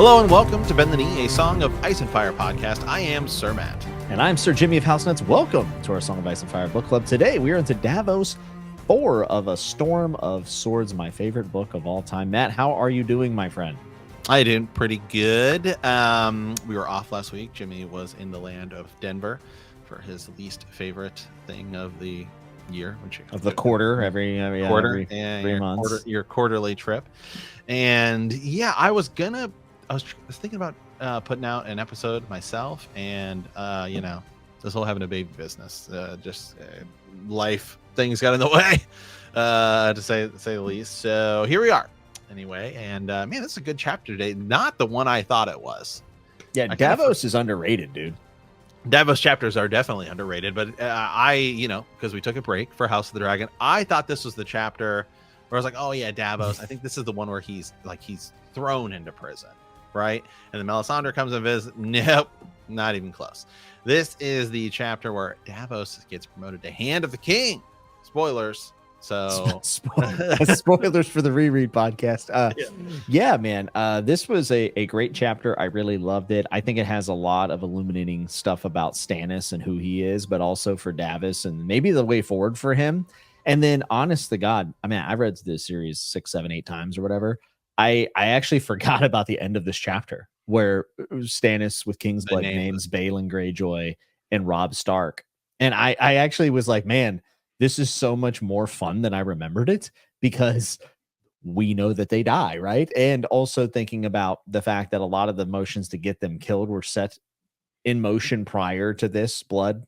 Hello and welcome to Bend the Knee, a Song of Ice and Fire podcast. I am Sir Matt. And I'm Sir Jimmy of House Nuts. Welcome to our Song of Ice and Fire book club. Today we are into Davos 4 of A Storm of Swords, my favorite book of all time. Matt, how are you doing, my friend? I did pretty good. We were off last week. Jimmy was in the land of Denver for his least favorite thing of the year. Of the quarter, every quarter, 3 months. Your quarterly trip. And yeah, I was thinking about putting out an episode myself, and this whole having a baby business, life things got in the way, to say the least. So here we are, anyway. And man, this is a good chapter today. Not the one I thought it was. Yeah, Davos is underrated, dude. Davos chapters are definitely underrated, but because we took a break for House of the Dragon, I thought this was the chapter where I was like, oh yeah, Davos. I think this is the one where he's thrown into prison. Right, and then Melisandre comes and visits. Nope, not even close. This is the chapter where Davos gets promoted to Hand of the King. Spoilers. So spoilers for the reread podcast. Yeah, man. This was a great chapter. I really loved it. I think it has a lot of illuminating stuff about Stannis and who he is, but also for Davos and maybe the way forward for him. And then, honest to God, I mean, I read this series 6, 7, 8 times or whatever. I actually forgot about the end of this chapter where Stannis with Kingsblood names Balon Greyjoy and Robb Stark. And I actually was like, man, this is so much more fun than I remembered it, because we know that they die, right? And also thinking about the fact that a lot of the motions to get them killed were set in motion prior to this blood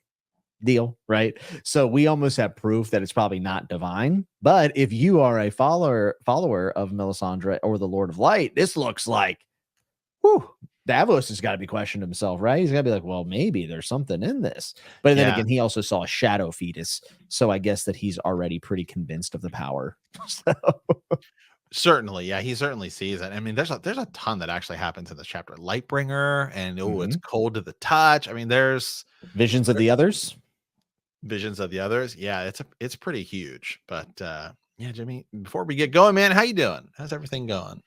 deal, right? So we almost have proof that it's probably not divine. But if you are a follower of Melisandre or the Lord of Light, this looks like, Davos has got to be questioning himself, right? He's got to be like, well, maybe there's something in this. But then again, he also saw a shadow fetus, so I guess that he's already pretty convinced of the power. Certainly, yeah, he certainly sees it. I mean, there's a ton that actually happens in this chapter. Lightbringer, and it's cold to the touch. I mean, there's visions of the others. Yeah, it's pretty huge. But yeah, Jimmy, before we get going, man, how you doing? How's everything going?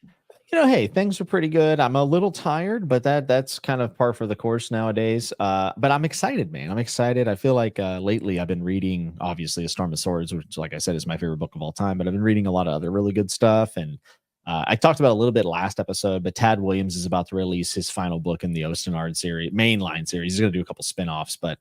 Hey, things are pretty good. I'm a little tired, but that's kind of par for the course nowadays. But I'm excited, man. I'm excited. I feel like lately I've been reading, obviously, A Storm of Swords, which, like I said, is my favorite book of all time. But I've been reading a lot of other really good stuff. And I talked about a little bit last episode, but Tad Williams is about to release his final book in the Ostenard series, mainline series. He's going to do a couple spinoffs, but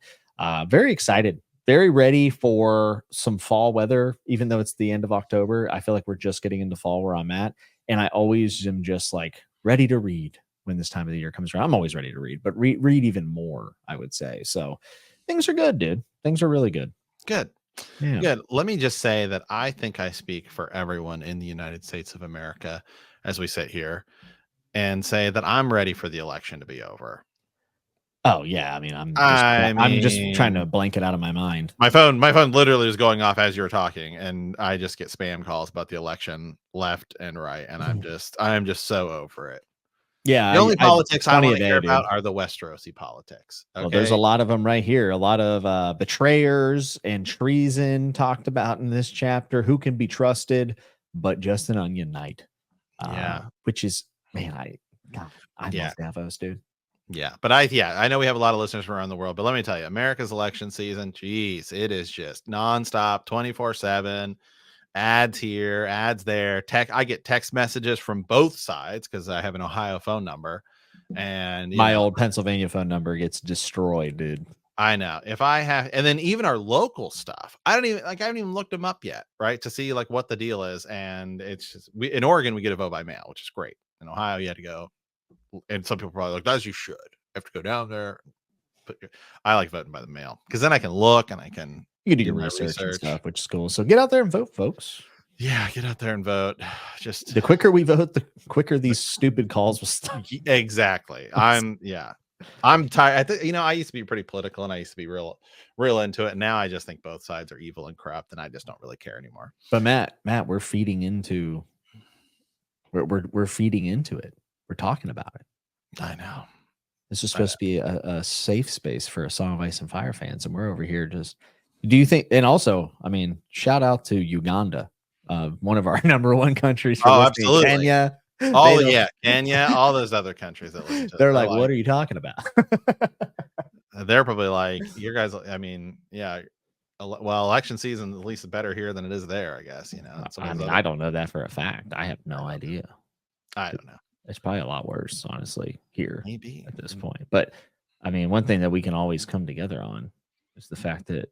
very excited. Very ready for some fall weather, even though it's the end of October. I feel like we're just getting into fall where I'm at. And I always am just like ready to read when this time of the year comes around. I'm always ready to read, but read even more, I would say. So things are good, dude. Things are really good. Good. Yeah. Good. Let me just say that I think I speak for everyone in the United States of America as we sit here and say that I'm ready for the election to be over. Oh yeah, I mean, I'm just trying to blank it out of my mind. My phone literally was going off as you were talking, and I just get spam calls about the election left and right, and I'm just so over it. Yeah, the only politics I want to hear about are the Westerosi politics. Okay? Well, there's a lot of them right here. A lot of betrayers and treason talked about in this chapter. Who can be trusted but just an onion knight? Which is, man, I love Davos, dude. Yeah, but I know we have a lot of listeners from around the world, but let me tell you, America's election season, geez, it is just nonstop, 24/7, ads here, ads there. I get text messages from both sides because I have an Ohio phone number, and my old Pennsylvania phone number gets destroyed, dude. I know. And then even our local stuff, I haven't even looked them up yet, right, to see like what the deal is. And it's just in Oregon we get a vote by mail, which is great. In Ohio, you had to go. And some people are probably like, as you should. Have to go down there. I like voting by the mail because then I can look and you can do your research and stuff, which is cool. So get out there and vote, folks. Yeah, get out there and vote. Just the quicker we vote, the quicker these stupid calls will stop. Exactly. I'm tired. I used to be pretty political and I used to be real into it. Now I just think both sides are evil and corrupt, and I just don't really care anymore. But Matt, we're feeding into it. We're talking about it. I know. This is supposed to be a safe space for a Song of Ice and Fire fans, and we're over here just. Do you think? And also, I mean, shout out to Uganda, one of our number one countries. For absolutely. Kenya, They don't. Yeah, Kenya, all those other countries that listen to this. They're like, what are you talking about? They're probably like, you guys. I mean, yeah. Well, election season at least better here than it is there, I guess. You know, I mean, I don't know that for a fact. I have no idea. I don't know. It's probably a lot worse, honestly, here Maybe at this point. But I mean, one thing that we can always come together on is the fact that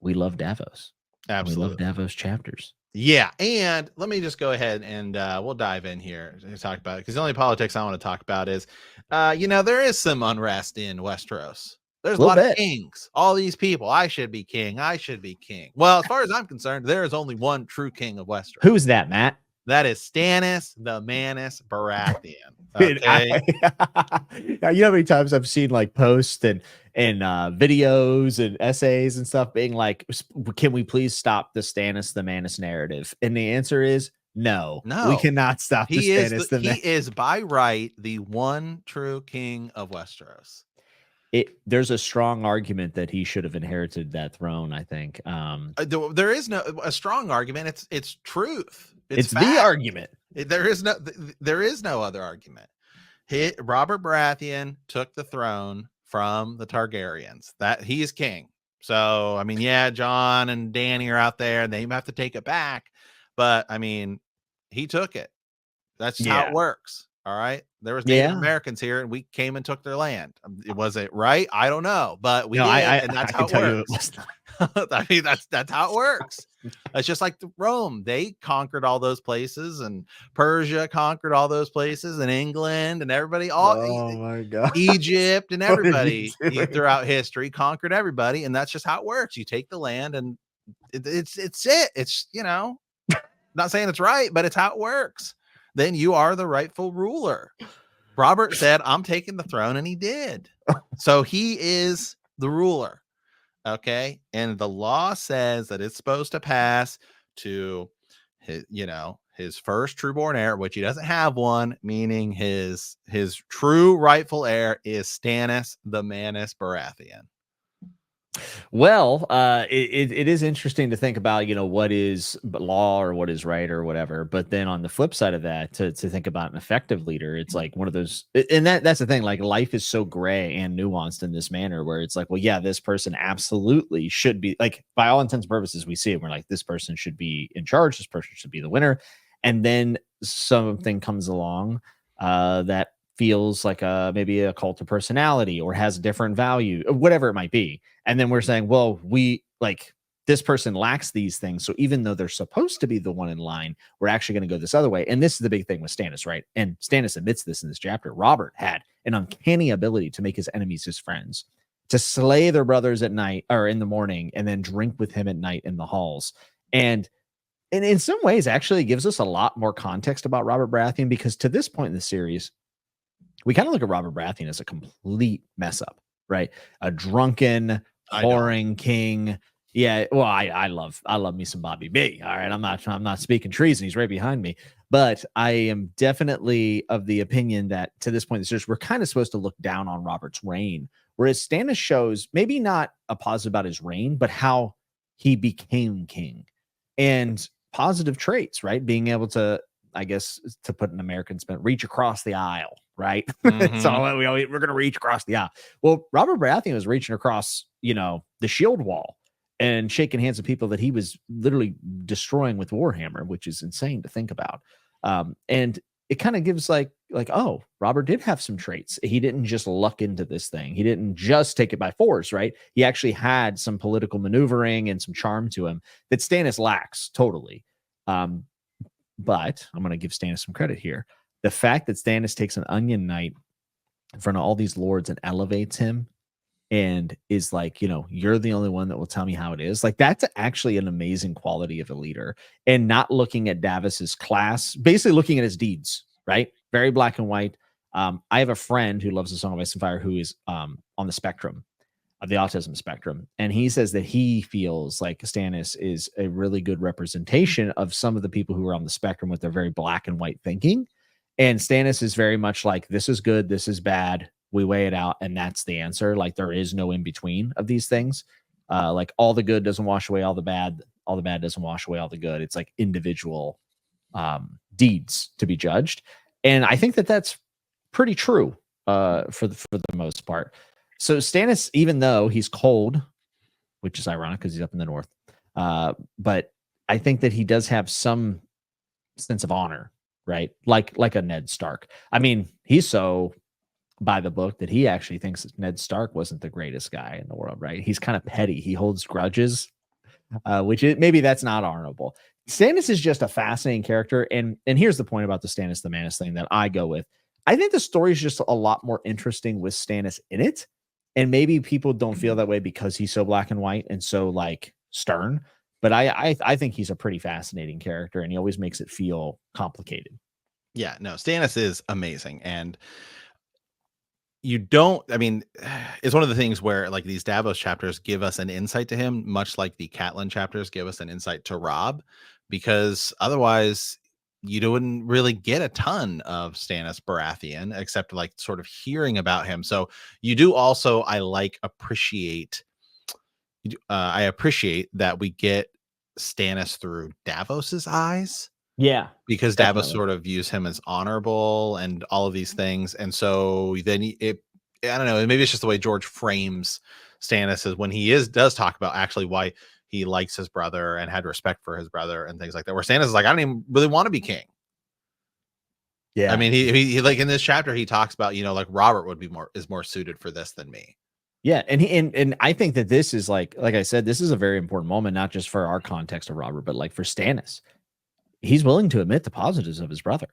we love Davos. Absolutely. We love Davos chapters. Yeah, and let me just go ahead and we'll dive in here to talk about it, because the only politics I want to talk about is, there is some unrest in Westeros. There's a lot of kings. All these people. I should be king. I should be king. Well, as far as I'm concerned, there is only one true king of Westeros. Who's that, Matt? That is Stannis the Manus Baratheon. Okay. You know how many times I've seen like posts and videos and essays and stuff being like, can we please stop the Stannis the Manus narrative? And the answer is no. We cannot stop the Stannis the Manus. He is by right the one true king of Westeros. There's a strong argument that he should have inherited that throne, I think. There is no a strong argument. It's truth. It's the argument. There is no other argument. Robert Baratheon took the throne from the Targaryens. That he is king. So I mean, yeah, Jon and Dany are out there, and they have to take it back. But I mean, he took it. That's just how it works. All right. There was Native Americans here, and we came and took their land. Was it right? I don't know, but we did, and that's how it works. I mean, that's how it works. It's just like Rome. They conquered all those places, and Persia conquered all those places, and England and everybody, my God, Egypt and everybody throughout history conquered everybody, and that's just how it works. You take the land, and it's it. It's not saying it's right, but it's how it works. Then you are the rightful ruler. Robert said, I'm taking the throne, and he did. So he is the ruler. Okay. And the law says that it's supposed to pass to his first true-born heir, which he doesn't have one, meaning his true rightful heir is Stannis the Manus Baratheon. Well, it is interesting to think about, what is law or what is right or whatever. But then on the flip side of that, to think about an effective leader, it's like one of those, and that's the thing, like life is so gray and nuanced in this manner where it's like, well, yeah, this person absolutely should be, like, by all intents and purposes, we see it. We're like, this person should be in charge. This person should be the winner. And then something comes along that feels like maybe a cult of personality or has a different value, whatever it might be. And then we're saying, well, this person lacks these things. So even though they're supposed to be the one in line, we're actually going to go this other way. And this is the big thing with Stannis, right? And Stannis admits this in this chapter. Robert had an uncanny ability to make his enemies his friends, to slay their brothers at night or in the morning, and then drink with him at night in the halls. And in some ways actually gives us a lot more context about Robert Baratheon, because to this point in the series, we kind of look at Robert Baratheon as a complete mess up, right? A drunken, whoring king. Yeah, well, I love me some Bobby B. All right, I'm not speaking treason. He's right behind me, but I am definitely of the opinion that to this point in the series, we're kind of supposed to look down on Robert's reign, whereas Stannis shows maybe not a positive about his reign, but how he became king and positive traits, right? Being able to, I guess, to put an American spin, reach across the aisle, right? Mm-hmm. So we're going to reach across the aisle. Well, Robert Baratheon was reaching across, the shield wall and shaking hands with people that he was literally destroying with Warhammer, which is insane to think about. And it kind of gives like, oh, Robert did have some traits. He didn't just luck into this thing. He didn't just take it by force, right? He actually had some political maneuvering and some charm to him that Stannis lacks totally. But I'm going to give Stannis some credit here. The fact that Stannis takes an onion knight in front of all these lords and elevates him and is like, you're the only one that will tell me how it is. Like, that's actually an amazing quality of a leader, and not looking at Davos's class, basically looking at his deeds, right? Very black and white. I have a friend who loves the Song of Ice and Fire who is on the spectrum of the autism spectrum. And he says that he feels like Stannis is a really good representation of some of the people who are on the spectrum with their very black and white thinking. And Stannis is very much like, this is good, this is bad. We weigh it out, and that's the answer. Like, there is no in between of these things. Like, all the good doesn't wash away all the bad doesn't wash away all the good. It's like individual deeds to be judged. And I think that that's pretty true for the most part. So Stannis, even though he's cold, which is ironic because he's up in the north, but I think that he does have some sense of honor, right? Like a Ned Stark. I mean, he's so by the book that he actually thinks that Ned Stark wasn't the greatest guy in the world, right? He's kind of petty. He holds grudges, which is, maybe that's not honorable. Stannis is just a fascinating character, and here's the point about the Stannis the Manus thing that I go with. I think the story is just a lot more interesting with Stannis in it, and maybe people don't feel that way because he's so black and white and so like stern. But I think he's a pretty fascinating character, and he always makes it feel complicated. Yeah, no, Stannis is amazing, and you don't. I mean, it's one of the things where like these Davos chapters give us an insight to him, much like the Catelyn chapters give us an insight to Robb, because otherwise you wouldn't really get a ton of Stannis Baratheon except like sort of hearing about him. So you do also, I appreciate that we get Stannis through Davos's eyes, Yeah, because Davos definitely. sort of views him as honorable and all of these things. And so then I don't know, maybe it's just the way George frames Stannis is when does talk about actually why he likes his brother and had respect for his brother and things like that. Where Stannis is like, I don't even really want to be king. I Yeah. mean, he like in this chapter, he talks about, like Robert is more suited for this than me. Yeah, and and I think that this is like I said, this is a very important moment, not just for our context of Robert, but like for Stannis. He's willing to admit the positives of his brother.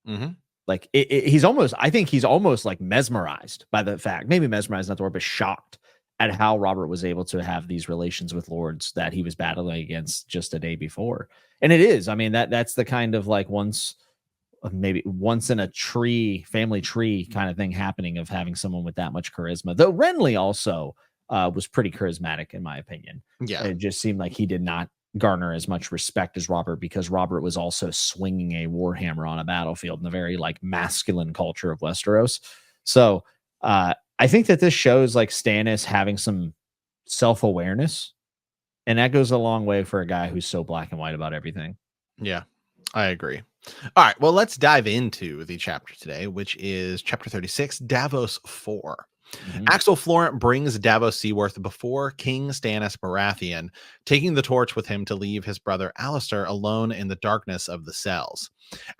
Mm-hmm. Like he's almost, I think he's almost like mesmerized by the fact, maybe mesmerized, not the word, but shocked at how Robert was able to have these relations with lords that he was battling against just a day before. And it is, I mean, that's the kind of like maybe once in a family tree kind of thing happening of having someone with that much charisma. Though Renly also was pretty charismatic, in my opinion. Yeah. It just seemed like he did not garner as much respect as Robert because Robert was also swinging a warhammer on a battlefield in the very like masculine culture of Westeros. So I think that this shows like Stannis having some self-awareness, and that goes a long way for a guy who's so black and white about everything. Yeah, I agree. All right, well, let's dive into the chapter today, which is chapter 36, Davos 4. Axel Florent brings Davos Seaworth before King Stannis Baratheon, taking the torch with him to leave his brother Alistair alone in the darkness of the cells.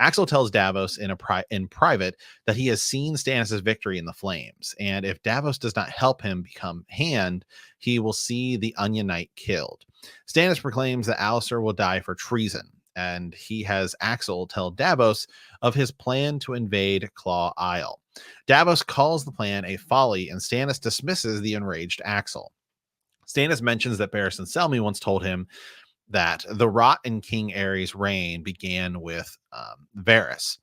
Axel tells Davos in private that he has seen Stannis' victory in the flames, and if Davos does not help him become Hand, he will see the Onion Knight killed. Stannis proclaims that Alistair will die for treason, and he has Axel tell Davos of his plan to invade Claw Isle. Davos calls the plan a folly, and Stannis dismisses the enraged Axel. Stannis mentions that Barristan Selmy once told him that the rot in King Aerys' reign began with Varys,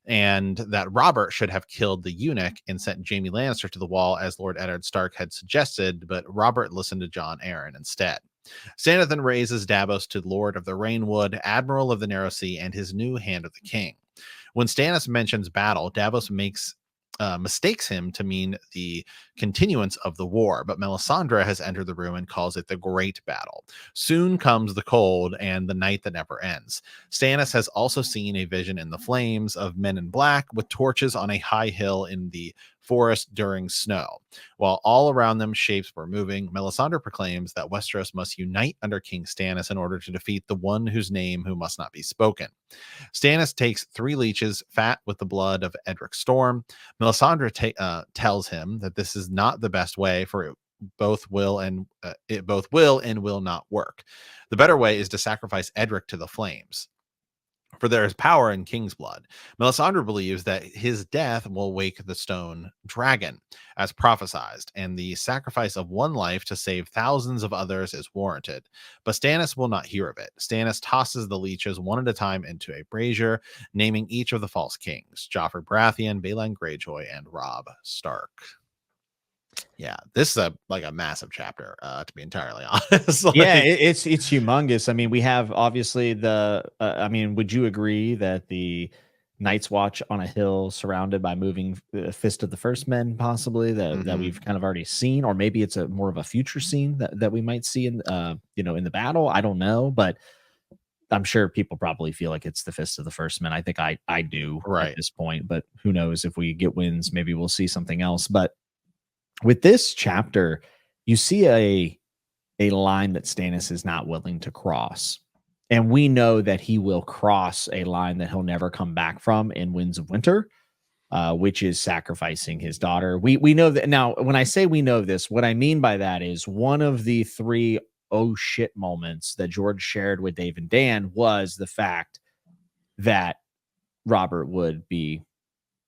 and that Robert should have killed the eunuch and sent Jaime Lannister to the wall as Lord Eddard Stark had suggested, but Robert listened to Jon Arryn instead. Stannis then raises Davos to Lord of the Rainwood, Admiral of the Narrow Sea, and his new Hand of the King. When Stannis mentions battle, Davos mistakes him to mean the continuance of the war, but Melisandre has entered the room and calls it the Great Battle. Soon comes the cold and the night that never ends. Stannis has also seen a vision in the flames of men in black with torches on a high hill in the forest during snow. While all around them shapes were moving, Melisandre proclaims that Westeros must unite under King Stannis in order to defeat the one whose name who must not be spoken. Stannis takes 3 leeches fat with the blood of Edric Storm. Melisandre tells him that this is not the best way, for it both will and will not work. The better way is to sacrifice Edric to the flames, for there is power in King's blood. Melisandre believes that his death will wake the stone dragon, as prophesied, and the sacrifice of one life to save thousands of others is warranted. But Stannis will not hear of it. Stannis tosses the leeches one at a time into a brazier, naming each of the false kings: Joffrey Baratheon, Baelon Greyjoy, and Robb Stark. Yeah, this is a massive chapter, to be entirely honest. Yeah, it's humongous. I mean, we have obviously I mean, would you agree that the Night's Watch on a hill surrounded by moving Fist of the First Men, possibly that we've kind of already seen, or maybe it's a more of a future scene that we might see in in the battle. I don't know, but I'm sure people probably feel like it's the Fist of the First Men. I think I do at Right. this point, but who knows if we get wins, maybe we'll see something else. But with this chapter, you see a line that Stannis is not willing to cross. And we know that he will cross a line that he'll never come back from in Winds of Winter, which is sacrificing his daughter. We know that now. When I say we know this, what I mean by that is one of the three oh shit moments that George shared with Dave and Dan was the fact that Robert would be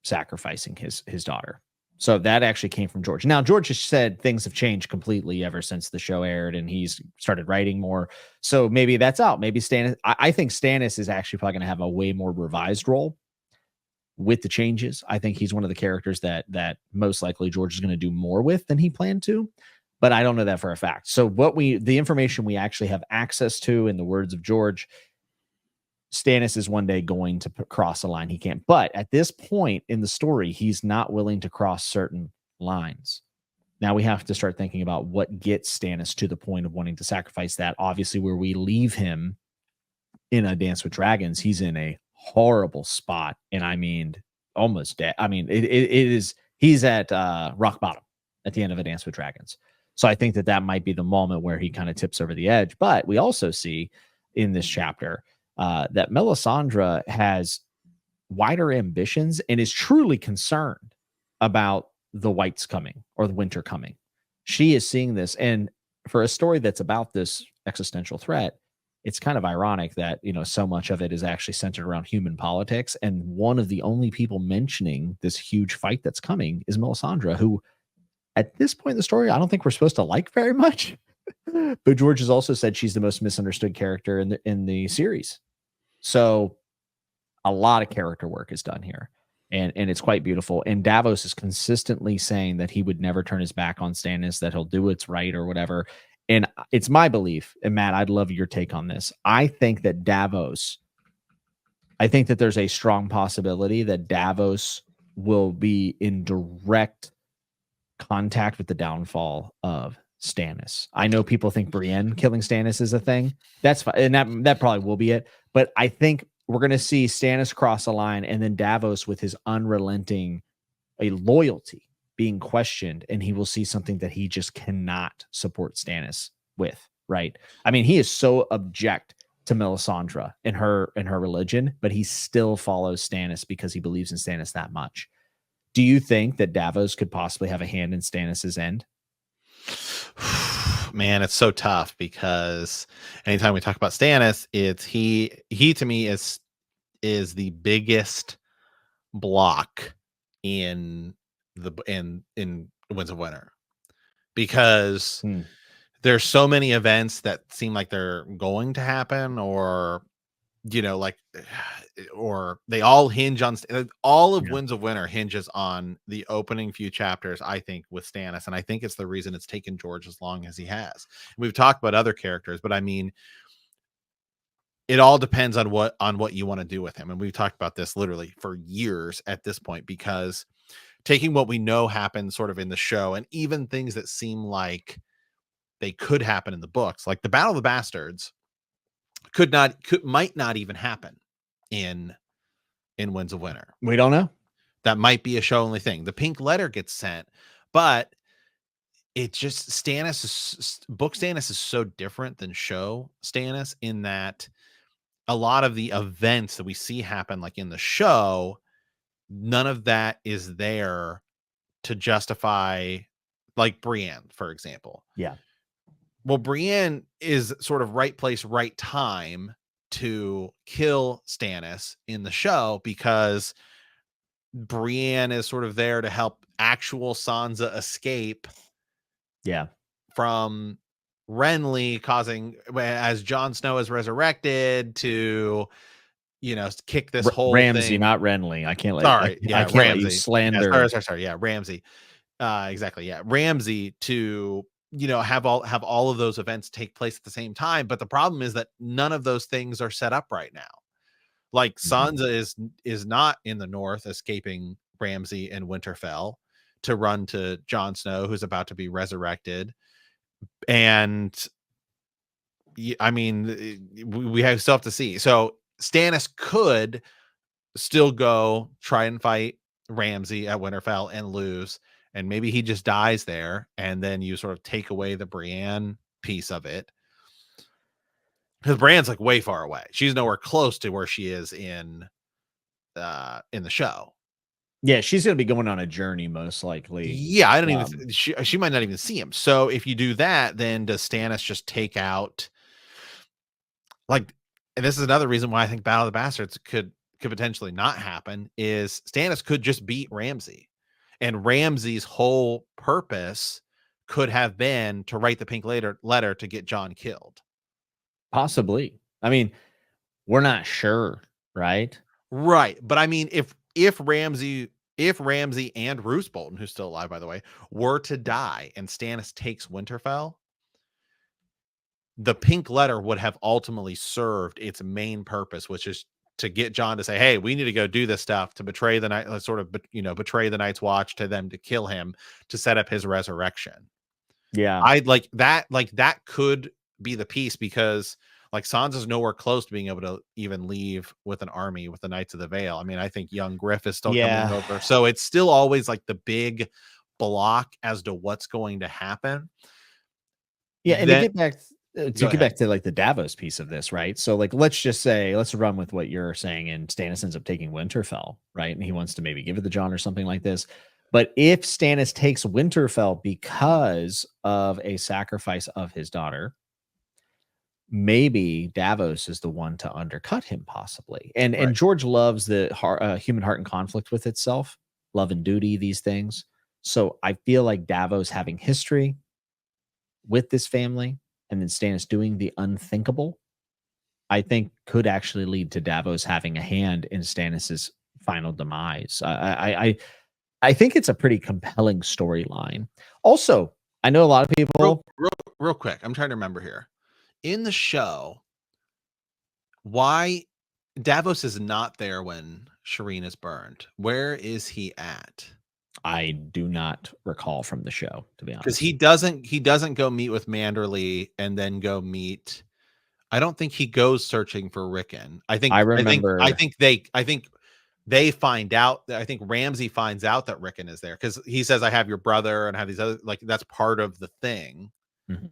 sacrificing his daughter. So that actually came from George. Now, George has said things have changed completely ever since the show aired and he's started writing more. So maybe that's out. Maybe Stannis, I think Stannis is actually probably going to have a way more revised role with the changes. I think he's one of the characters that most likely George is going to do more with than he planned to, but I don't know that for a fact. So the information we actually have access to, in the words of George, Stannis is one day going to cross a line he can't. But at this point in the story, he's not willing to cross certain lines. Now we have to start thinking about what gets Stannis to the point of wanting to sacrifice that. Obviously, where we leave him in A Dance with Dragons, he's in a horrible spot. And I mean, almost dead. I mean, it is, he's at rock bottom at the end of A Dance with Dragons. So I think that might be the moment where he kind of tips over the edge. But we also see in this chapter that Melisandre has wider ambitions and is truly concerned about the whites coming or the winter coming. She is seeing this. And for a story that's about this existential threat, it's kind of ironic that, so much of it is actually centered around human politics. And one of the only people mentioning this huge fight that's coming is Melisandre, who at this point in the story, I don't think we're supposed to like very much. But George has also said she's the most misunderstood character in the series. So a lot of character work is done here, and it's quite beautiful. And Davos is consistently saying that he would never turn his back on Stannis, that he'll do what's right or whatever. And it's my belief, and Matt, I'd love your take on this. I think that there's a strong possibility that Davos will be in direct contact with the downfall of Stannis. I know people think Brienne killing Stannis is a thing. That's fine, and that probably will be it. But I think we're going to see Stannis cross a line, and then Davos with his unrelenting loyalty being questioned, and he will see something that he just cannot support Stannis with. Right? I mean, he is so object to Melisandre and her religion, but he still follows Stannis because he believes in Stannis that much. Do you think that Davos could possibly have a hand in Stannis's end? Man, it's so tough because anytime we talk about Stannis, it's he to me is the biggest block in Winds of Winter, because there's so many events that seem like they're going to happen, or or they all hinge on all of Winds of Winter hinges on the opening few chapters, I think, with Stannis. And I think it's the reason it's taken George as long as he has. We've talked about other characters, but I mean, it all depends on what you want to do with him. And we've talked about this literally for years at this point, because taking what we know happened sort of in the show, and even things that seem like they could happen in the books, like the Battle of the Bastards, might not even happen in Winds of Winter. We don't know. That might be a show only thing. The pink letter gets sent, but it just book Stannis is so different than show Stannis, in that a lot of the events that we see happen like in the show, none of that is there to justify, like Brienne, for example. Yeah. Well, Brienne is sort of right place, right time to kill Stannis in the show, because Brienne is sort of there to help actual Sansa escape. Yeah. From Renly, causing, as Jon Snow is resurrected, to kick this whole Ramsay, thing. not Renly. I can't let Ramsay. let you slander. Yeah, sorry. Yeah, Ramsay. Exactly. Yeah, Ramsay, to have all of those events take place at the same time. But the problem is that none of those things are set up right now. Like Sansa is not in the north escaping Ramsay and Winterfell to run to Jon Snow, who's about to be resurrected. And I mean, we have still have to see. So Stannis could still go try and fight Ramsay at Winterfell and lose, and maybe he just dies there, and then you sort of take away the Brienne piece of it. Because Brienne's like way far away. She's nowhere close to where she is in the show. Yeah, she's gonna be going on a journey most likely. Yeah, I don't even she might not even see him. So if you do that, then does Stannis just take out like, and this is another reason why I think Battle of the Bastards could potentially not happen, is Stannis could just beat Ramsay. And Ramsay's whole purpose could have been to write the pink letter to get Jon killed. Possibly. I mean, we're not sure, right? Right. But I mean, if Ramsay and Roose Bolton, who's still alive, by the way, were to die and Stannis takes Winterfell, the pink letter would have ultimately served its main purpose, which is to get Jon to say, hey, we need to go do this stuff to betray the night, sort of, betray the Night's Watch to them to kill him to set up his resurrection. Yeah. I'd like that could be the piece, because like Sansa's nowhere close to being able to even leave with an army with the Knights of the Vale. I mean, I think young Griff is still coming over. So it's still always like the big block as to what's going to happen. Yeah, and then, to get back to like the Davos piece of this, right? So like let's just say, let's run with what you're saying, and Stannis ends up taking Winterfell, right? And he wants to maybe give it to Jon or something like this. But if Stannis takes Winterfell because of a sacrifice of his daughter, maybe Davos is the one to undercut him, possibly. And George loves the human heart in conflict with itself, love and duty, these things. So I feel like Davos having history with this family, and then Stannis doing the unthinkable, I think could actually lead to Davos having a hand in Stannis's final demise. I think it's a pretty compelling storyline. Also, I know a lot of people. Real quick, I'm trying to remember here. In the show, why Davos is not there when Shireen is burned? Where is he at? I do not recall from the show, to be honest. Because he doesn't go meet with Manderley and then go meet. I don't think he goes searching for Rickon. I think they find out that, I think Ramsay finds out that Rickon is there, because he says, I have your brother and have these other, like, that's part of the thing. Mm-hmm.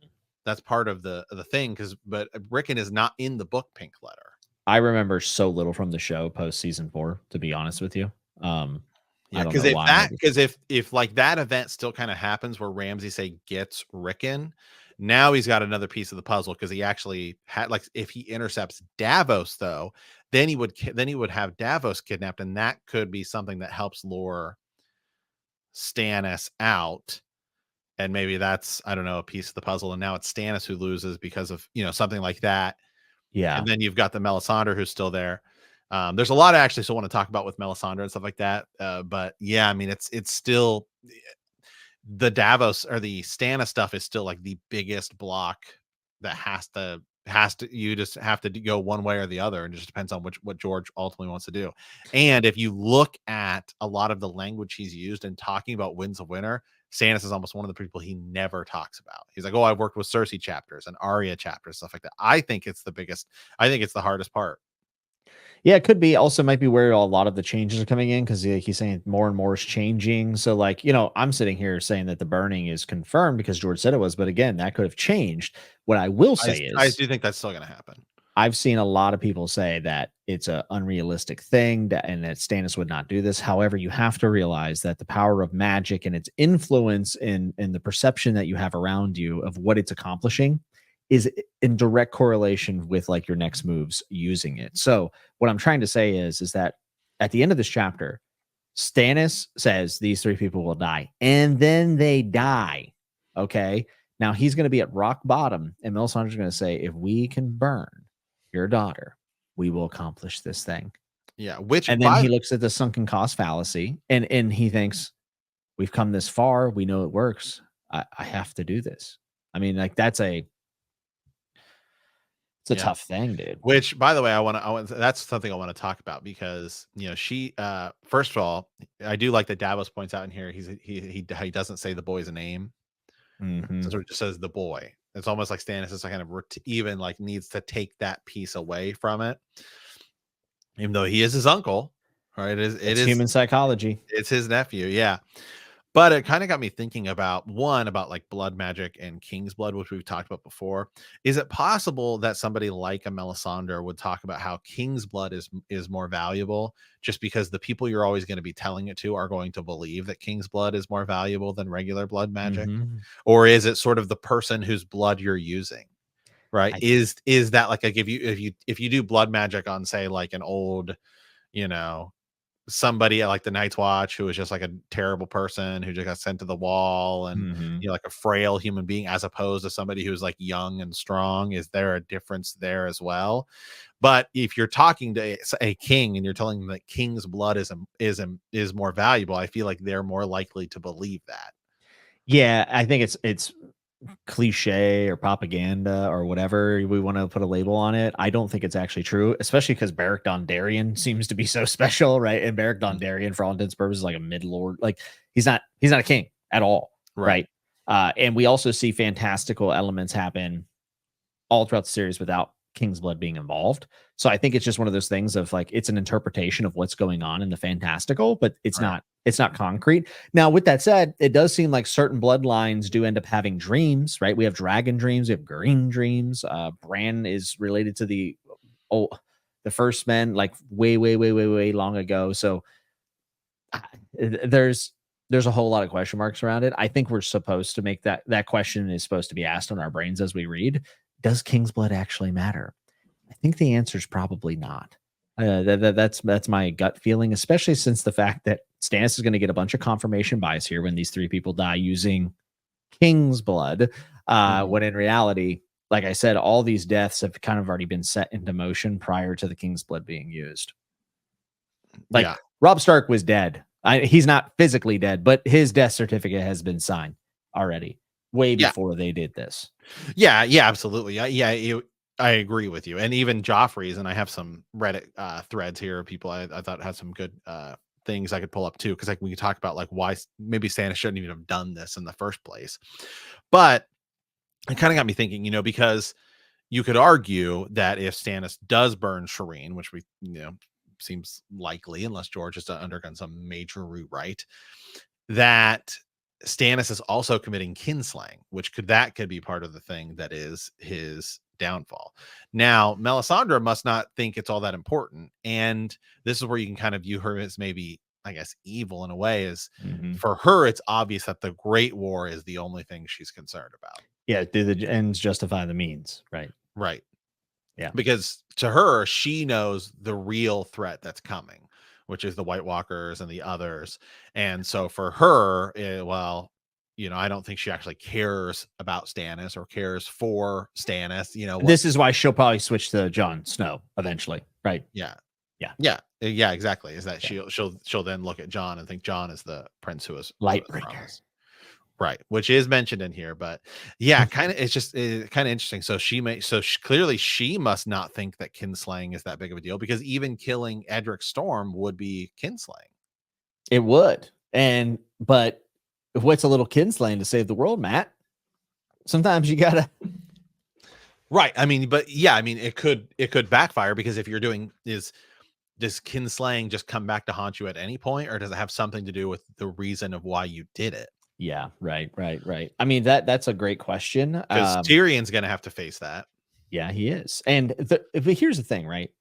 That's part of the thing, but Rickon is not in the book Pink Letter. I remember so little from the show post season 4, to be honest with you. Yeah, because if like that event still kind of happens where Ramsay gets Rickon, now he's got another piece of the puzzle, because he actually had, like, if he intercepts Davos though, then he would have Davos kidnapped, and that could be something that helps lure Stannis out. And maybe that's, I don't know, a piece of the puzzle. And now it's Stannis who loses because of, something like that. Yeah. And then you've got the Melisandre who's still there. There's a lot I actually still want to talk about with Melisandre and stuff like that. But yeah, I mean, it's still the Davos or the Stannis stuff is still like the biggest block that you just have to go one way or the other. And it just depends on what George ultimately wants to do. And if you look at a lot of the language he's used in talking about Winds of Winter, Stannis is almost one of the people he never talks about. He's like, oh, I've worked with Cersei chapters and Arya chapters, stuff like that. I think it's the hardest part. Yeah, it could be. Also, might be where a lot of the changes are coming in, because he's saying more and more is changing. So, like, I'm sitting here saying that the burning is confirmed because George said it was, but again, that could have changed. What I will say I do think that's still going to happen. I've seen a lot of people say that it's an unrealistic thing, and that Stannis would not do this. However, you have to realize that the power of magic and its influence in the perception that you have around you of what it's accomplishing is in direct correlation with like your next moves using it. So what I'm trying to say is that at the end of this chapter, Stannis says these 3 people will die, and then they die. Okay. Now he's going to be at rock bottom, and Melisandre's going to say, if we can burn your daughter, we will accomplish this thing. Yeah. And then he looks at the sunken cost fallacy, and he thinks, we've come this far. We know it works. I have to do this. I mean, like, it's a tough thing, dude. Which, by the way, that's something I want to talk about, because she first of all, I do like that Davos points out in here he doesn't say the boy's name. Mm-hmm. So it just says the boy. It's almost like Stannis is kind of even like needs to take that piece away from it, even though he is his uncle, right? It's human psychology. It's his nephew, yeah. But it kind of got me thinking about about like blood magic and king's blood, which we've talked about before. Is it possible that somebody like a Melisandre would talk about how king's blood is more valuable just because the people you're always going to be telling it to are going to believe that king's blood is more valuable than regular blood magic? Mhm. Or is it sort of the person whose blood you're using? Right? I Is that like if you do blood magic on, say, like an old, you know, somebody at like the Night's Watch who was just like a terrible person who just got sent to the wall, and Mhm. like a frail human being, as opposed to somebody who's like young and strong, is there a difference there as well? But if you're talking to a king and you're telling them that king's blood is more valuable, I feel like they're more likely to believe that. Yeah, I think it's cliche or propaganda or whatever we want to put a label on it. I don't think it's actually true, especially because Beric Dondarrion seems to be so special, right? And Beric Mm. Dondarrion, for all intents and purposes, is like a mid lord. Like he's not a king at all, Right. right? And we also see fantastical elements happen all throughout the series without King's blood being involved. So I think it's just one of those things of like it's an interpretation of what's going on in the fantastical, but Right. it's not concrete. Now, with that said, it does seem like certain bloodlines do end up having dreams, right? We have dragon dreams, we have green dreams. Bran is related to oh the first men like way long ago. So uh, there's there's a whole lot of question marks around it. I think we're supposed to make that question is supposed to be asked on our brains as we read. Does King's blood actually matter? I think the answer is probably not. That's my gut feeling, especially since the fact that Stannis is going to get a bunch of confirmation bias here when these three people die using King's blood. Mhm. When in reality, like I said, all these deaths have kind of already been set into motion prior to the King's blood being used. Like Yeah. Rob Stark was dead. He's not physically dead, but his death certificate has been signed already, way Yeah. before they did this. Yeah, yeah, absolutely. I agree with you. And even Joffrey's, and I have some Reddit threads here of people I thought had some good things I could pull up too, because like we could talk about like why maybe Stannis shouldn't even have done this in the first place. But it kind of got me thinking, because you could argue that if Stannis does burn Shireen, which seems likely unless George has undergone some major rewrite, that Stannis is also committing kinslaying, which could be part of the thing that is his downfall. Now, Melisandre must not think it's all that important, and this is where you can kind of view her as maybe, I guess, evil in a way. Is Mhm. for her, it's obvious that the Great War is the only thing she's concerned about. Yeah, do the ends justify the means, right? Right. Yeah. Because to her, she knows the real threat that's coming, which is the White Walkers and the others. And so for her, well, I don't think she actually cares about Stannis or cares for Stannis. What? This is why she'll probably switch to Jon Snow eventually, right? Yeah, Yeah. yeah, exactly. Is that Yeah. she'll then look at Jon and think Jon is the prince who was Lightbringer. promised. Right, which is mentioned in here, but yeah, kind of, it's just kind of interesting. So clearly she must not think that kinslaying is that big of a deal, because even killing Edric Storm would be kinslaying. It would. But what's a little kinslaying to save the world, Matt? Sometimes you gotta. Right. I mean, but yeah, I mean, it could backfire, because if you're doing does kinslaying just come back to haunt you at any point, or does it have something to do with the reason of why you did it? Yeah, right. I mean that's a great question. Because Tyrion's gonna have to face that. Yeah, he is. But here's the thing, right?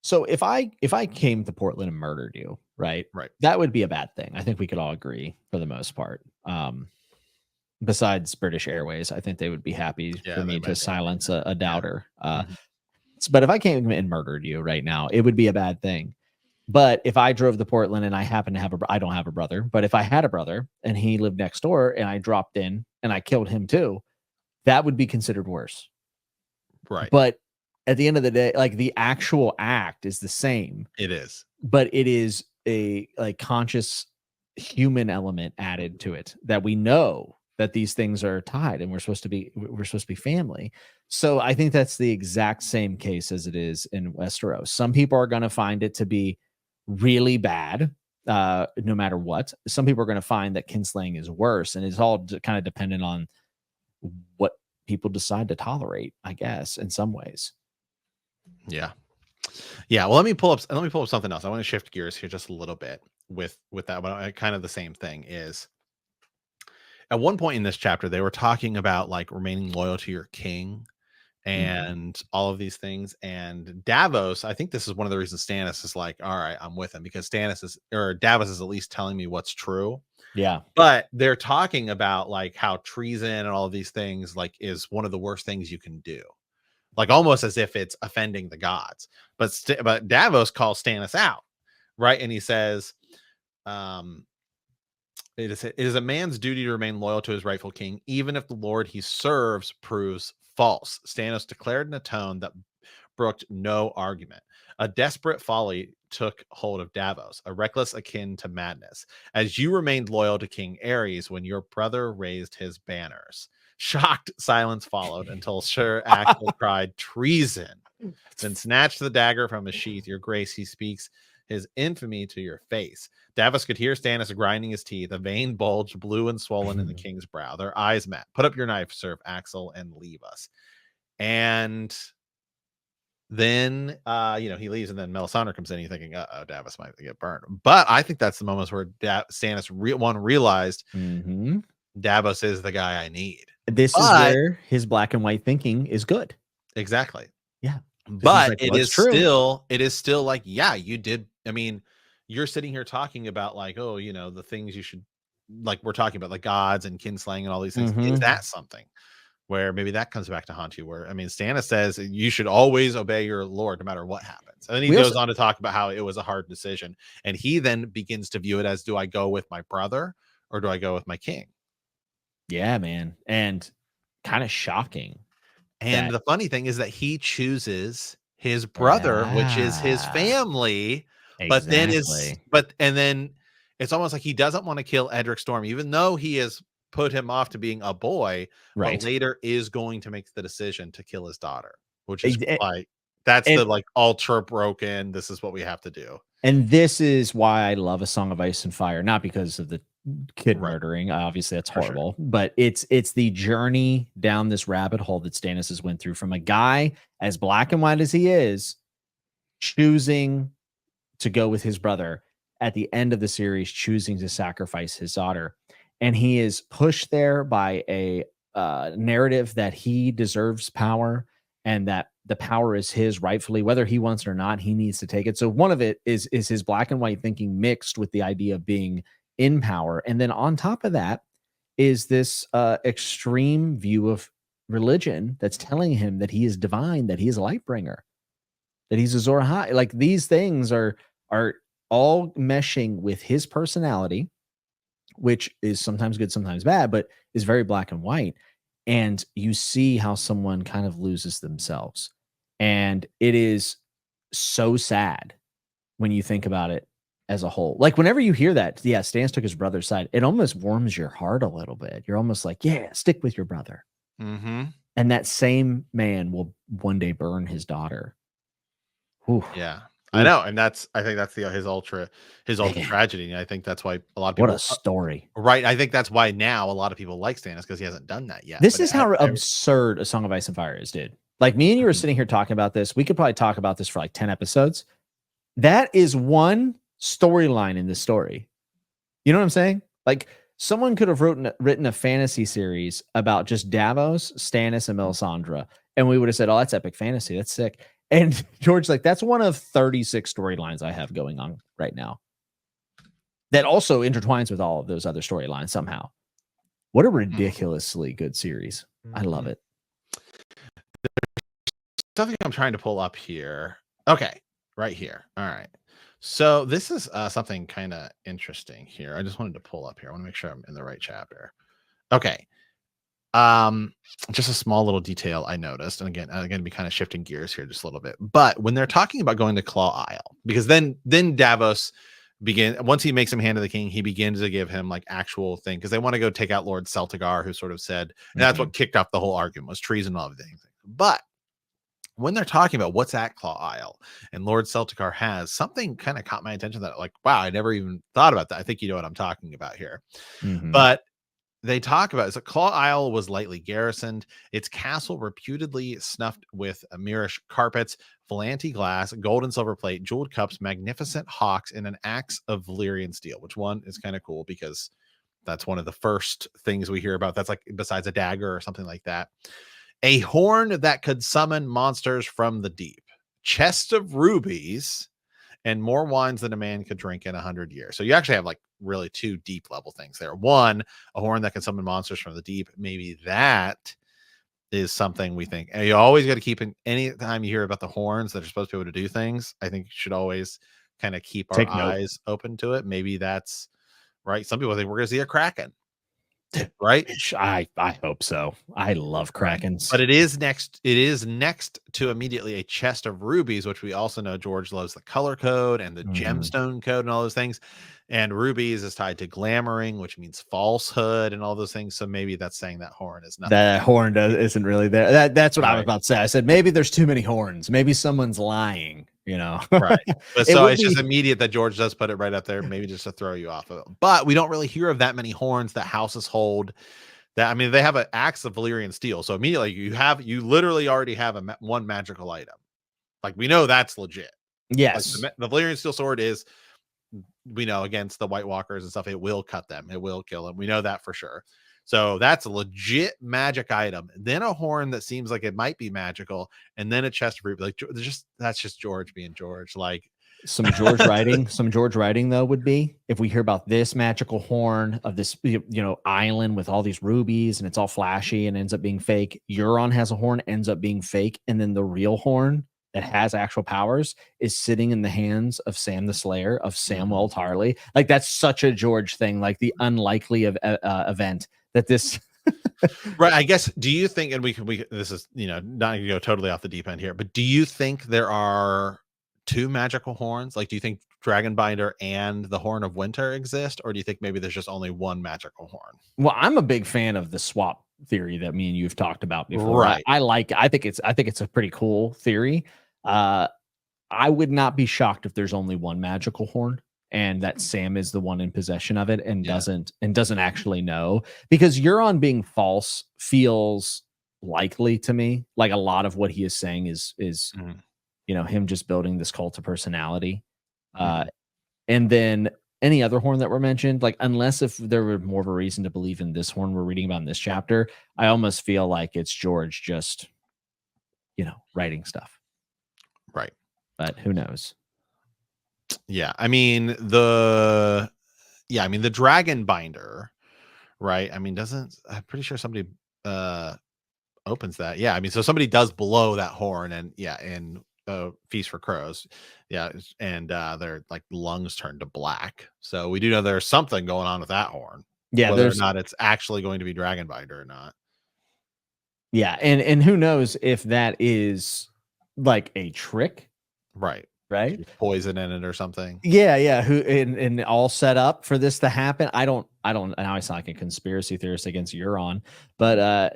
So if I came to Portland and murdered you, right? Right. That would be a bad thing. I think we could all agree for the most part. Besides British Airways, I think they would be happy Yeah, for they me to might be. silence a doubter. Mhm. But if I came and murdered you right now, it would be a bad thing. But if I drove to Portland and I happen to have I don't have a brother, but if I had a brother and he lived next door and I dropped in and I killed him too, that would be considered worse. Right. But at the end of the day, like the actual act is the same, It is. but it is a like conscious human element added to it that we know that these things are tied and we're supposed to be family. So I think that's the exact same case as it is in Westeros. Some people are going to find it to be really bad, no matter what. Some people are going to find that kinslaying is worse, and it's all kind of dependent on what people decide to tolerate, I guess, in some ways. Yeah. Well, let me pull up something else. I want to shift gears here just a little bit with that, but kind of the same thing is at one point in this chapter they were talking about like remaining loyal to your king and all of these things. And Davos, I think this is one of the reasons Stannis is like, all right, I'm with him, because Davos is at least telling me what's true. Yeah. But they're talking about like how treason and all of these things like is one of the worst things you can do. Like almost as if it's offending the gods. But Davos calls Stannis out, right? And he says, it is a man's duty to remain loyal to his rightful king, even if the lord he serves proves false. Stannis declared in a tone that brooked no argument. A desperate folly took hold of Davos, a reckless akin to madness, as you remained loyal to King Ares when your brother raised his banners. Shocked silence followed until Sir Axel cried, treason, then snatched the dagger from his sheath. Your grace, he speaks his infamy to your face. Davos could hear Stannis grinding his teeth. A vein bulged, blue and swollen in the king's brow. Their eyes met. Put up your knife, Sir Axel, and leave us. And then he leaves, and then Melisandre comes in. You're thinking, uh-oh, Davos might get burned. But I think that's the moments where Stannis realized Davos is the guy I need. This is where his black and white thinking is good. Exactly. Yeah. But like, it is still like, yeah, you did. I mean, you're sitting here talking about like, oh, the things you should, like we're talking about, like gods and kinslaying and all these things. Is that something where maybe that comes back to haunt you? Where, I mean, Stannis says you should always obey your lord no matter what happens. And then he goes on to talk about how it was a hard decision. And he then begins to view it as, do I go with my brother or do I go with my king? Yeah, man. And kind of shocking. And the funny thing is that he chooses his brother, which is his family, but then it's almost like he doesn't want to kill Edric Storm, even though he has put him off to being a boy, but later is going to make the decision to kill his daughter, which is like, that's the like ultra broken, this is what we have to do. And this is why I love A Song of Ice and Fire, not because of the kid murdering, obviously that's horrible, but it's the journey down this rabbit hole that Stannis has went through, from a guy as black and white as he is, choosing to go with his brother, at the end of the series choosing to sacrifice his daughter. And he is pushed there by a narrative that he deserves power and that the power is his rightfully, whether he wants it or not. He needs to take it. So one of it is his black and white thinking mixed with the idea of being in power. And then on top of that is this extreme view of religion that's telling him that he is divine, that he is a light bringer, that he's a Azor Ahai. Like, these things are all meshing with his personality, which is sometimes good, sometimes bad, but is very black and white. And you see how someone kind of loses themselves. And it is so sad when you think about it as a whole. Like, whenever you hear that, yeah, Stannis took his brother's side, it almost warms your heart a little bit. You're almost like, yeah, stick with your brother. And that same man will one day burn his daughter. Whew. Yeah. I know, and I think that's his ultra tragedy. And I think that's why a lot of people. What a story, right? I think that's why now a lot of people like Stannis, because he hasn't done that yet. This is how absurd A Song of Ice and Fire is, dude. Like, me and you were sitting here talking about this. We could probably talk about this for like 10 episodes. That is one storyline in this story. You know what I'm saying? Like, someone could have written a fantasy series about just Davos, Stannis, and Melisandre, and we would have said, "Oh, that's epic fantasy. That's sick." And George's like, that's one of 36 storylines I have going on right now that also intertwines with all of those other storylines somehow. What a ridiculously good series. I love it. Something I'm trying to pull up here. Okay, right here. All right. So this is something kind of interesting here. I just wanted to pull up here. I want to make sure I'm in the right chapter. Okay. Just a small little detail I noticed, and again, I'm going to be kind of shifting gears here just a little bit. But when they're talking about going to Claw Isle, because then Davos once he makes him hand to the king, he begins to give him like actual thing, because they want to go take out Lord Celtigar, who sort of said, and that's what kicked off the whole argument, was treason and all of things. But when they're talking about what's at Claw Isle, and Lord Celtigar has something, kind of caught my attention that, like, wow, I never even thought about that. I think you know what I'm talking about here. But they talk about it. So Claw Isle was lightly garrisoned. Its castle reputedly snuffed with Mirish carpets, Volanti glass, gold and silver plate, jeweled cups, magnificent hawks, and an axe of Valyrian steel, which one is kind of cool because that's one of the first things we hear about. That's like besides a dagger or something like that. A horn that could summon monsters from the deep. Chest of rubies and more wines than a man could drink in 100 years. So you actually have like really two deep level things there. One, a horn that can summon monsters from the deep. Maybe that is something we think. And you always got to keep in any time you hear about the horns that are supposed to be able to do things. I think you should always kind of keep our eyes open to it. Maybe that's right. Some people think we're going to see a kraken. Right. I hope so. I love krakens. But it is next to immediately a chest of rubies, which we also know George loves the color code and the gemstone code and all those things. And rubies is tied to glamoring, which means falsehood and all those things. So maybe that's saying that horn is not. That horn isn't really there. That's what I was about to say. I said maybe there's too many horns. Maybe someone's lying. Right. But so it's just immediate that George does put it right up there, maybe just to throw you off of it. But we don't really hear of that many horns that houses hold. That, I mean, they have an axe of Valyrian steel. So immediately you literally already have one magical item. Like we know that's legit. Yes. Like the Valyrian steel sword is, we know, against the White Walkers and stuff, it will cut them. It will kill them. We know that for sure. So that's a legit magic item. Then a horn that seems like it might be magical, and then a chest of rubies. Like that's just George being George. Like some George writing though would be if we hear about this magical horn of this island with all these rubies and it's all flashy and ends up being fake. Euron has a horn, ends up being fake, and then the real horn that has actual powers is sitting in the hands of Sam the Slayer, of Samwell Tarly. Like that's such a George thing. Like the unlikely event that this. Right. I guess, do you think, and this is, not going to go totally off the deep end here, but do you think there are two magical horns? Like, do you think Dragonbinder and the Horn of Winter exist? Or do you think maybe there's just only one magical horn? Well, I'm a big fan of the swap theory that me and you've talked about before. Right. I think it's a pretty cool theory. I would not be shocked if there's only one magical horn and that Sam is the one in possession of it and doesn't actually know, because Euron being false feels likely to me. Like a lot of what he is saying is him just building this cult of personality. And then any other horn that were mentioned, like unless if there were more of a reason to believe in this horn we're reading about in this chapter, I almost feel like it's George just, writing stuff. Right. But who knows? Yeah. I mean, the Dragon Binder, right? I mean, I'm pretty sure somebody opens that. Yeah. I mean, so somebody does blow that horn and Feast for Crows. Yeah. And their like lungs turn to black. So we do know there's something going on with that horn. Yeah. Whether or not it's actually going to be Dragon Binder or not. Yeah. And who knows if that is like a trick. Right. Poison in it or something. Yeah. Who and all set up for this to happen. I don't now I sound like a conspiracy theorist against Euron, but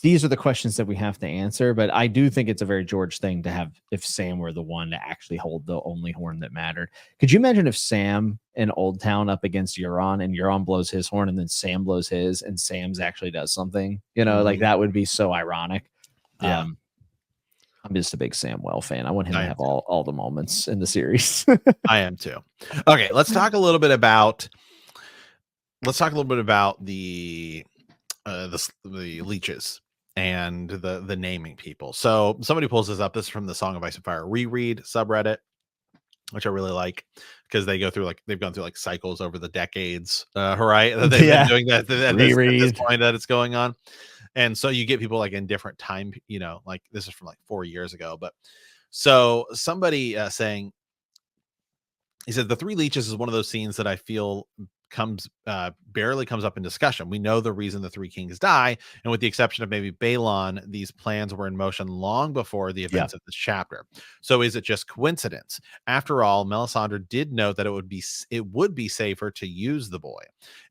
these are the questions that we have to answer. But I do think it's a very George thing to have if Sam were the one to actually hold the only horn that mattered. Could you imagine if Sam in Old Town up against Euron and Euron blows his horn and then Sam blows his and Sam's actually does something? Like that would be so ironic. Yeah. I'm just a big Samwell fan. I want him to have all the moments in the series. I am too. Okay, let's talk a little bit about the leeches and the naming people. So somebody pulls this up. This is from the Song of Ice and Fire reread subreddit, which I really like because they've gone through like cycles over the decades, right? They've been doing that at this point that it's going on. And so you get people like in different time, like this is from like 4 years ago. But so somebody saying, he said, the Three Leeches is one of those scenes that I feel barely comes up in discussion. We know the reason the Three Kings die, and with the exception of maybe Balon, these plans were in motion long before the events of this chapter. So is it just coincidence? After all, Melisandre did note that it would be safer to use the boy.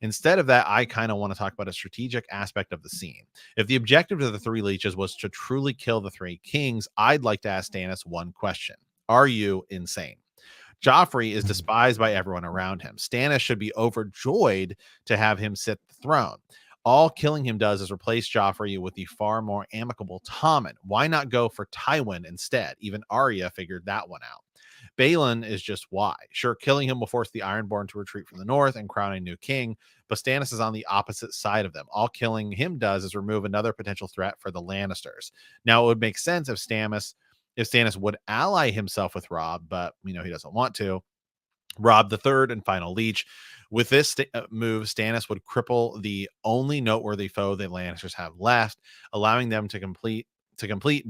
Instead of that, I kind of want to talk about a strategic aspect of the scene. If the objective of the Three Leeches was to truly kill the Three Kings, I'd like to ask Stannis one question. Are you insane? Joffrey is despised by everyone around him. Stannis should be overjoyed to have him sit the throne. All killing him does is replace Joffrey with the far more amicable Tommen. Why not go for Tywin instead? Even Arya figured that one out. Balon is just why. Sure, killing him will force the Ironborn to retreat from the north and crown a new king, but Stannis is on the opposite side of them. All killing him does is remove another potential threat for the Lannisters. Now, it would make sense if Stannis would ally himself with Robb, but he doesn't want to. Robb the third and final leech. With this move, Stannis would cripple the only noteworthy foe the Lannisters have left, allowing them to complete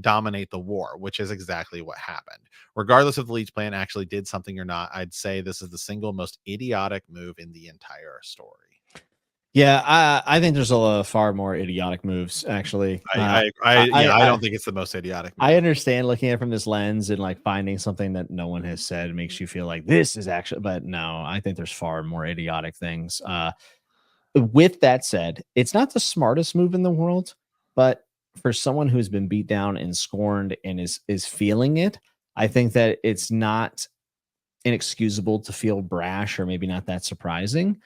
dominate the war, which is exactly what happened. Regardless if the leech plan actually did something or not, I'd say this is the single most idiotic move in the entire story. Yeah, I think there's a far more idiotic moves, actually. I don't think it's the most idiotic move. I understand looking at it from this lens and like finding something that no one has said makes you feel like this is actually, but no, I think there's far more idiotic things. With that said, it's not the smartest move in the world, but for someone who's been beat down and scorned and is feeling it, I think that it's not inexcusable to feel brash or maybe not that surprising.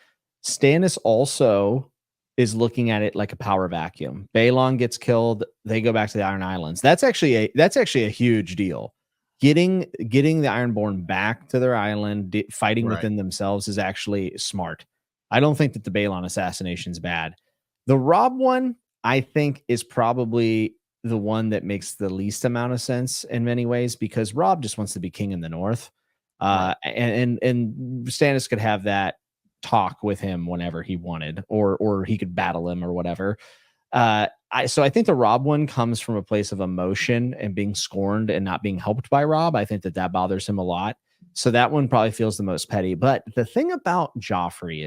Stannis also is looking at it like a power vacuum. Balon gets killed, they go back to the Iron Islands. That's actually a huge deal. Getting the Ironborn back to their island, fighting within themselves is actually smart. I don't think that the Balon assassination is bad. The Robb one, I think, is probably the one that makes the least amount of sense in many ways, because Robb just wants to be king in the North. And Stannis could have that talk with him whenever he wanted, or he could battle him or whatever. So I think the Robb one comes from a place of emotion and being scorned and not being helped by Robb. I think that bothers him a lot. So that one probably feels the most petty. But the thing about Joffrey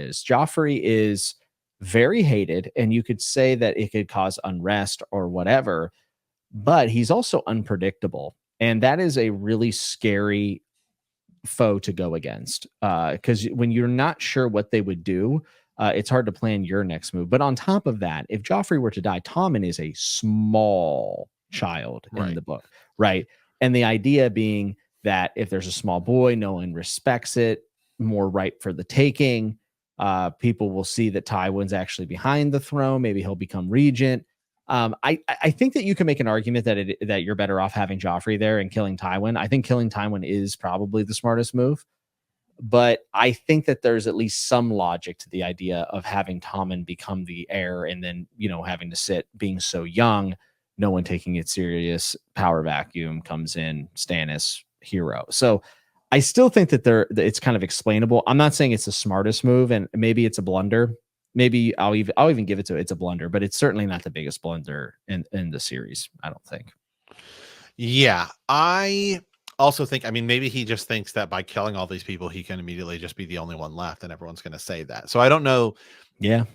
is very hated, and you could say that it could cause unrest or whatever, but he's also unpredictable. And that is a really scary foe to go against, because when you're not sure what they would do, it's hard to plan your next move. But on top of that, if Joffrey were to die, Tommen is a small child in the book, right? And the idea being that if there's a small boy, no one respects it, more ripe for the taking. People will see that Tywin's actually behind the throne. Maybe he'll become regent. I think that you can make an argument that you're better off having Joffrey there and killing Tywin. I think killing Tywin is probably the smartest move, but I think that there's at least some logic to the idea of having Tommen become the heir, and then having to sit being so young, no one taking it serious. Power vacuum comes in, Stannis hero. So I still think that it's kind of explainable. I'm not saying it's the smartest move, and maybe it's a blunder. Maybe I'll even give it to it's a blunder, but it's certainly not the biggest blunder in the series, I don't think. Yeah, I also think, maybe he just thinks that by killing all these people, he can immediately just be the only one left, and everyone's going to say that. So I don't know. Yeah.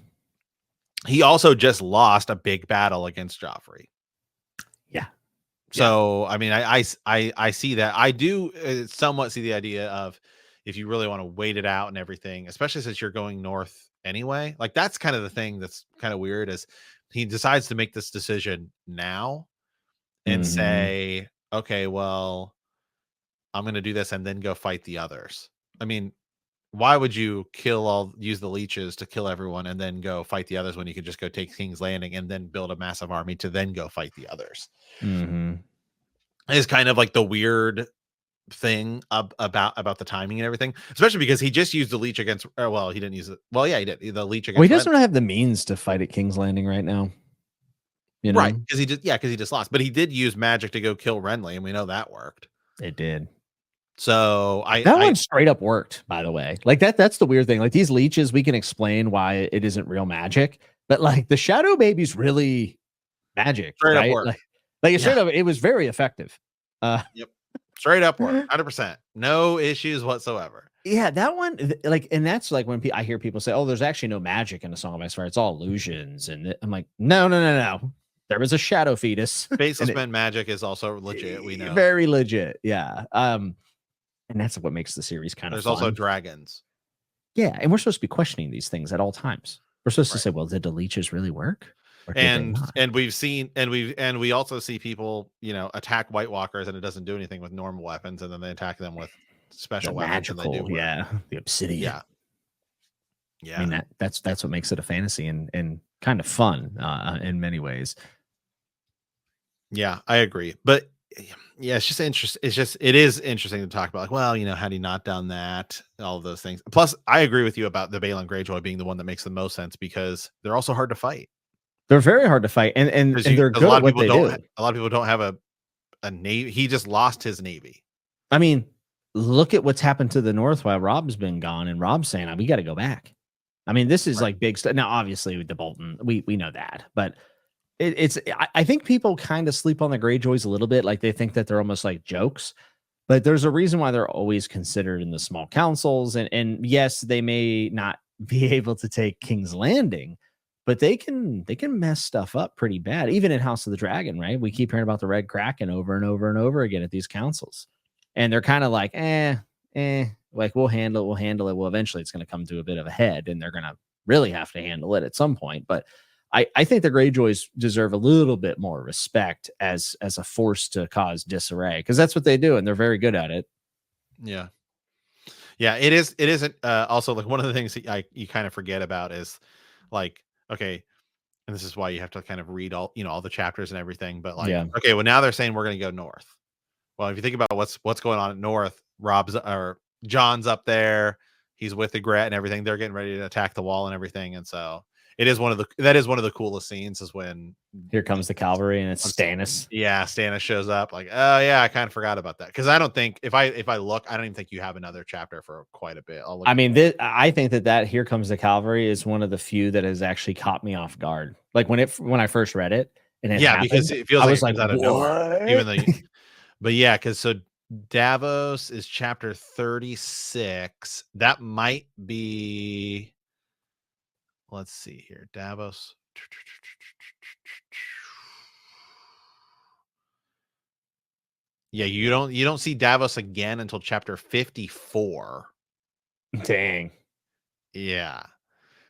He also just lost a big battle against Joffrey. Yeah. So, I see that. I do somewhat see the idea of, if you really want to wait it out and everything, especially since you're going north anyway, like that's kind of the thing that's kind of weird, is he decides to make this decision now and say, okay, well, I'm going to do this and then go fight the others. Why would you use the leeches to kill everyone and then go fight the others when you could just go take King's Landing and then build a massive army to then go fight the others? Is kind of like the weird thing about the timing and everything, especially because he just used the leech against, he didn't use it. Well, yeah, he did the leech against. Well, he doesn't have the means to fight at King's Landing right now. Right, because he just lost, but he did use magic to go kill Renly, and we know that worked. It did. So that one straight up worked, by the way. Like that's the weird thing. Like these leeches, we can explain why it isn't real magic, but like the Shadow Baby's really magic, straight right? Up work. Like straight up, it was very effective. Yep, straight up work, 100%, no issues whatsoever. Yeah, that one, like, and that's like when I hear people say, "Oh, there's actually no magic in a Song of Ice and Fire; it's all illusions." And I'm like, no. There was a shadow fetus. Faceless Men magic is also legit. We know, very legit. Yeah. And that's what makes the series kind of There's fun. also dragons. Yeah, and we're supposed to be questioning these things at all times. We're supposed to say, well, did the leeches really work? And we also see people, attack White Walkers and it doesn't do anything with normal weapons, and then they attack them with special weapons. Magical, and they do work. The obsidian. Yeah. I mean, that's what makes it a fantasy and kind of fun in many ways. Yeah, I agree. But yeah, it's just interesting. It is interesting to talk about. Like, well, had he not done that, all of those things. Plus, I agree with you about the Balon Greyjoy being the one that makes the most sense because they're also hard to fight. They're very hard to fight, and Because they're a good lot at of what people they don't. do. A lot of people don't have a navy. He just lost his navy. I mean, look at what's happened to the North while Rob's been gone, and Rob's saying, "We got to go back." I mean, this is Right. like big stuff. Now, obviously, with the Bolton, we know that, but it's. I think people kind of sleep on the Greyjoys a little bit, like they think that they're almost like jokes. But there's a reason why they're always considered in the small councils, and yes, they may not be able to take King's Landing, but they can mess stuff up pretty bad, even in House of the Dragon, right? We keep hearing about the Red Kraken over and over and over again at these councils, and they're kind of like, like we'll handle it. Well, eventually, it's going to come to a bit of a head, and they're going to really have to handle it at some point. But I think the Greyjoys deserve a little bit more respect as a force to cause disarray, because that's what they do, and they're very good at it. Yeah. Yeah, it is. It isn't. Also, like one of the things that you kind of forget about is, like, okay, and this is why you have to kind of read all the chapters and everything. But like, Yeah. okay, well now they're saying we're going to go north. Well, if you think about what's going on at north, John's up there. He's with the Gret and everything. They're getting ready to attack the wall and everything. And so that is one of the coolest scenes is when Here comes the cavalry, and it's Stannis. Yeah, Stannis shows up. Like, oh yeah, I kind of forgot about that because I don't think if I look, I don't even think you have another chapter for quite a bit. I'll look. I mean, I think that Here Comes the Cavalry is one of the few that has actually caught me off guard. Like when I first read it and it happened, because it feels I like was it comes like, out of nowhere. what? Even though, but yeah, because so Davos is chapter 36. That might be. Let's see here, Davos. Yeah, you don't see Davos again until chapter 54. Dang. Yeah.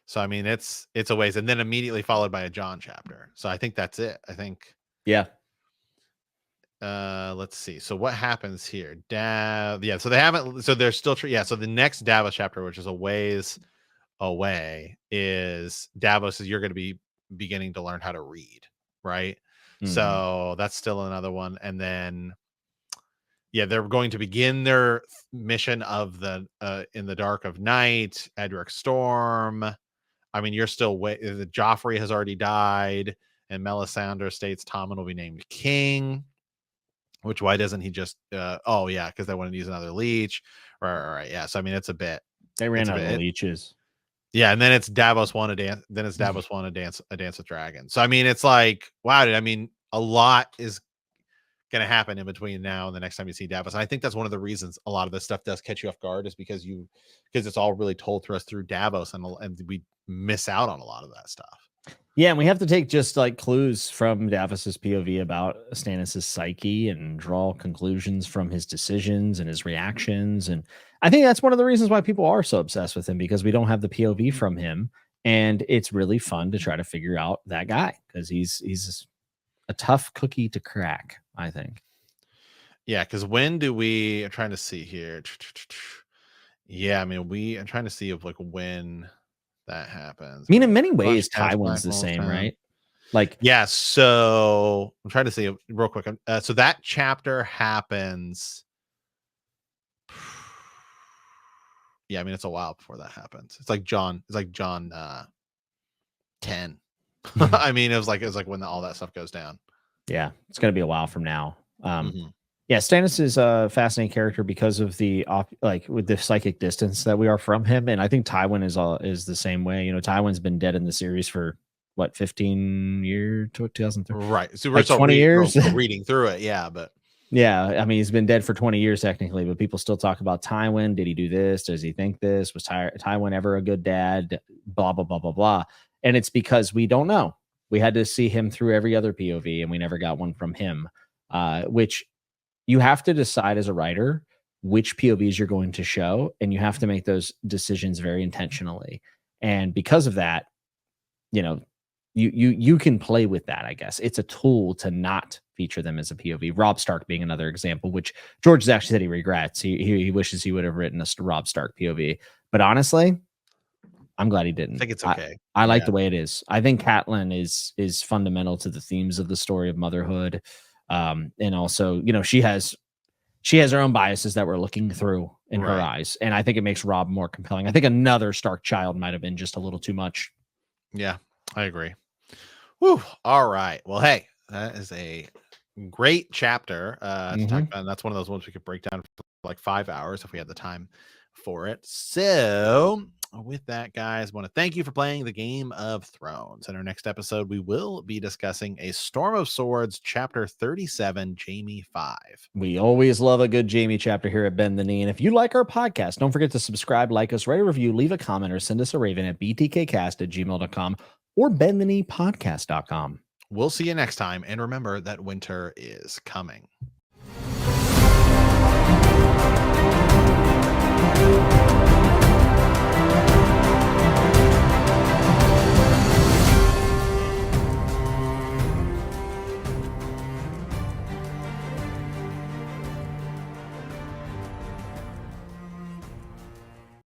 So I mean it's a ways, and then immediately followed by a John chapter. So I think that's it. I think Yeah. let's see. So what happens here? So they haven't so they're still so the next Davos chapter, which is a ways away, is Davos is you're going to be beginning to learn how to read, right? So that's still another one. And then they're going to begin their mission of the in the dark of night, Edric Storm. I mean, you're still the Joffrey has already died, and Melisandre states Tommen will be named king. Which why doesn't he just? Because they want to use another leech. Right. Yeah. So I mean, it's a bit. They ran out of leeches. Yeah, and then it's Davos want to dance. Then it's Davos want to dance a dance with dragons. So I mean, it's like wow. I mean, a lot is going to happen in between now and the next time you see Davos. And I think that's one of the reasons a lot of this stuff does catch you off guard is because it's all really told to us through Davos, and we miss out on a lot of that stuff. Yeah, and we have to take just like clues from Davos's POV about Stannis's psyche and draw conclusions from his decisions and his reactions. And I think that's one of the reasons why people are so obsessed with him, because we don't have the POV from him. And it's really fun to try to figure out that guy because he's a tough cookie to crack, I think. Yeah, because I'm trying to see here. Yeah, I mean, I'm trying to see if like when that happens. I mean, in many ways, Tywin's the same, right? Like, yeah. So I'm trying to see it real quick. So that chapter happens. Yeah, I mean, it's a while before that happens. It's like John 10. I mean, it was like when all that stuff goes down. Yeah, it's gonna be a while from now. Yeah, Stannis is a fascinating character because of with the psychic distance that we are from him, and I think Tywin is the same way. You know, Tywin's been dead in the series for what 15 years, 2003, right? So we're like 20 years reading through it, yeah. But yeah, I mean, he's been dead for 20 years technically, but people still talk about Tywin. Did he do this? Does he think this? Was Tywin ever a good dad? Blah blah blah blah blah. And it's because we don't know. We had to see him through every other POV, and we never got one from him, which. You have to decide as a writer which POVs you're going to show, and you have to make those decisions very intentionally. And because of that, you know, you can play with that, I guess. It's a tool to not feature them as a POV. Robb Stark being another example, which George has actually said he regrets. He wishes he would have written a Robb Stark POV. But honestly, I'm glad he didn't. I think it's okay. I like the way it is. I think Catelyn is fundamental to the themes of the story of motherhood. And also, you know, she has her own biases that we're looking through in her eyes. And I think it makes Robb more compelling. I think another Stark child might have been just a little too much. Yeah, I agree. Whew. All right. Well, hey, that is a great chapter to talk about. And that's one of those ones we could break down for like 5 hours if we had the time for it. So with that, guys, I want to thank you for playing the Game of Thrones. In our next episode, we will be discussing A Storm of Swords, chapter 37, Jaime 5. We always love a good Jaime chapter here at Bend the Knee. And if you like our podcast, don't forget to subscribe, like us, write a review, leave a comment, or send us a raven at btkcast@gmail.com or bendthekneepodcast.com. We'll see you next time. And remember that winter is coming.